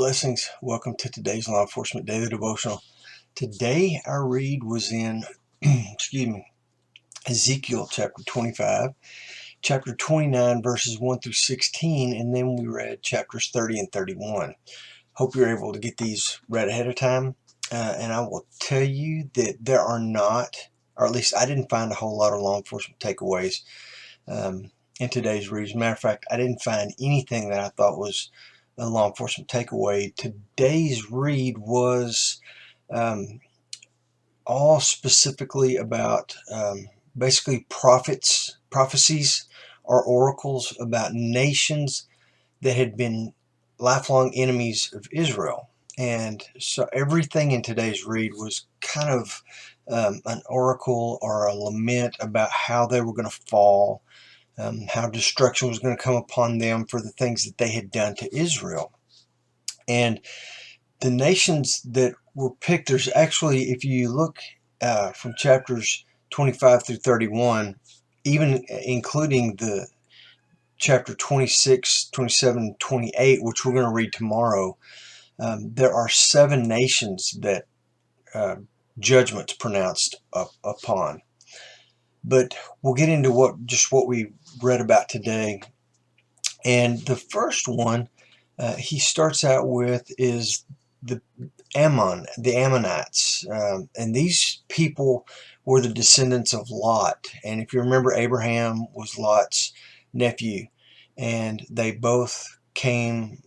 Blessings. Welcome to today's Law Enforcement Daily Devotional. Today our read was in Ezekiel chapter 25, chapter 29 verses 1 through 16, and then we read chapters 30 and 31. Hope you're able to get these read ahead of time. And I will tell you that there are not, or at least I didn't find a whole lot of law enforcement takeaways in today's read. As a matter of fact, I didn't find anything that I thought was a law enforcement takeaway. Today's read was all specifically about basically prophecies or oracles about nations that had been lifelong enemies of Israel. And so everything in today's read was kind of an oracle or a lament about how they were going to fall, how destruction was going to come upon them for the things that they had done to Israel. And the nations that were picked, there's actually, if you look from chapters 25 through 31, even including the chapter 26, 27, 28, which we're going to read tomorrow, there are 7 nations that judgment's pronounced upon. But we'll get into what we read about today. And the first one he starts out with is the Ammonites. And these people were the descendants of Lot. And if you remember, Abraham was Lot's nephew. And they both came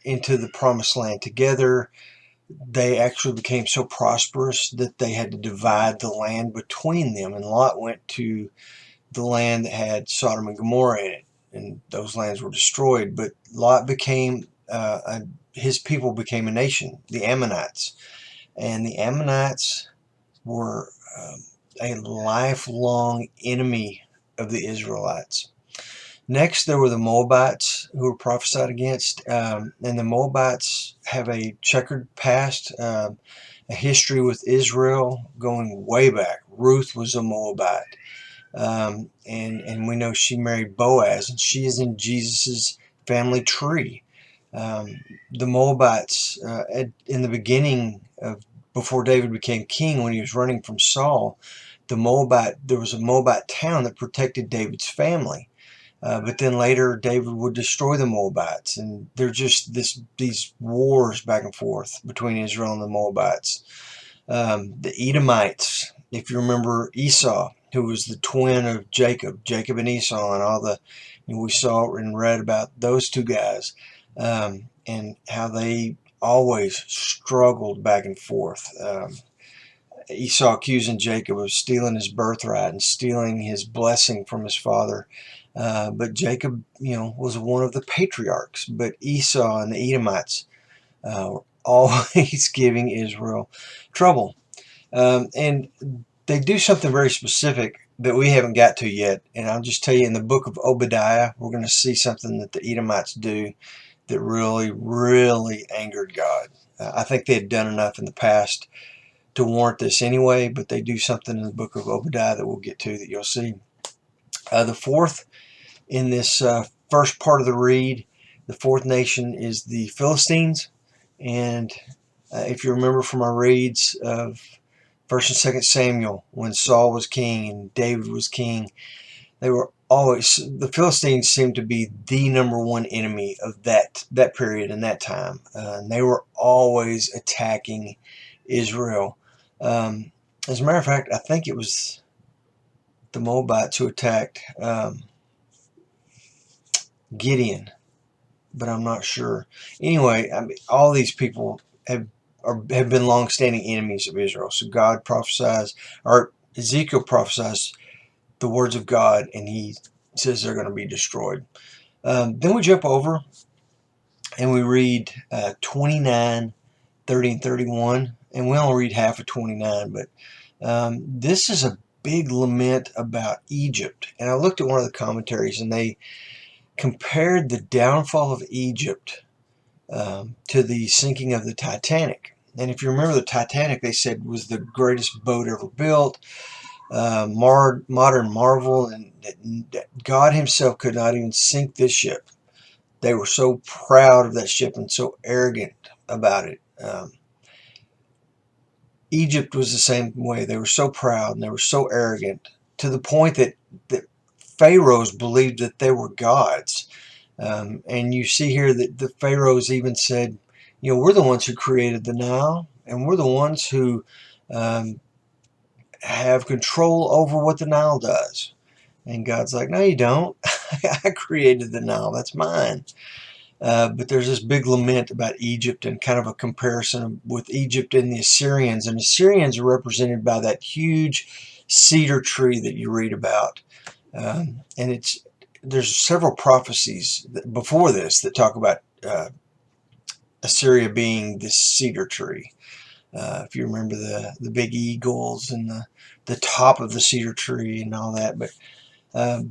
into the promised land together. They actually became so prosperous that they had to divide the land between them. And Lot went to the land that had Sodom and Gomorrah in it, and those lands were destroyed. But Lot became, his people became a nation, the Ammonites. And the Ammonites were a lifelong enemy of the Israelites. Next, there were the Moabites who were prophesied against, and the Moabites have a checkered past, a history with Israel going way back. Ruth was a Moabite, and we know she married Boaz, and she is in Jesus's family tree. The Moabites, in the beginning of before David became king, when he was running from Saul, there was a Moabite town that protected David's family. But then later David would destroy the Moabites, and they're just these wars back and forth between Israel and the Moabites. The Edomites, if you remember Esau, who was the twin of Jacob and Esau, and all the, we saw and read about those two guys, and how they always struggled back and forth. Esau accusing Jacob of stealing his birthright and stealing his blessing from his father. But Jacob, was one of the patriarchs. But Esau and the Edomites were always giving Israel trouble. And they do something very specific that we haven't got to yet. And I'll just tell you, in the book of Obadiah, we're going to see something that the Edomites do that really, really angered God. I think they had done enough in the past to warrant this anyway, but they do something in the book of Obadiah that we'll get to, that you'll see. The fourth in this first part of the read, the fourth nation is the Philistines. And if you remember from our reads of 1st and 2nd Samuel, when Saul was king and David was king, the Philistines seemed to be the number one enemy of that period and that time. And they were always attacking Israel. As a matter of fact, I think it was the Moabites who attacked Gideon, but I'm not sure. Anyway, all these people have been long-standing enemies of Israel. So God prophesies, or Ezekiel prophesies the words of God, and he says they're going to be destroyed. Then we jump over and we read 29, 30, and 31, and we only read half of 29, but this is a big lament about Egypt. And I looked at one of the commentaries, and they compared the downfall of Egypt to the sinking of the Titanic. And if you remember, the Titanic, they said, was the greatest boat ever built, modern marvel, and that God himself could not even sink this ship. they were so proud of that ship and so arrogant about it. Egypt was the same way. They were so proud and they were so arrogant to the point that pharaohs believed that they were gods. And you see here that the pharaohs even said, we're the ones who created the Nile, and we're the ones who um, have control over what the Nile does. And God's like, no, you don't. I created the Nile. That's mine. But there's this big lament about Egypt and kind of a comparison with Egypt and the Assyrians. And Assyrians are represented by that huge cedar tree that you read about. And there's several prophecies before this that talk about Assyria being this cedar tree. If you remember the big eagles and the top of the cedar tree and all that. But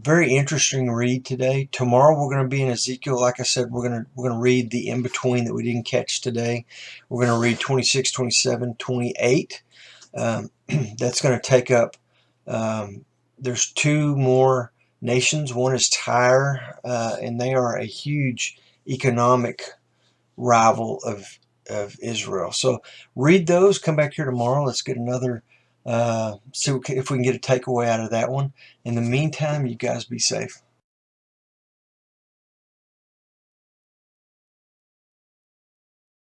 very interesting read today. Tomorrow we're going to be in Ezekiel. Like I said, we're going to read the in-between that we didn't catch today. We're going to read 26, 27, 28. That's going to take up, there's two more nations. One is Tyre, and they are a huge economic rival of Israel. So read those. Come back here tomorrow. Let's get another, see if we can get a takeaway out of that one. In the meantime, you guys be safe.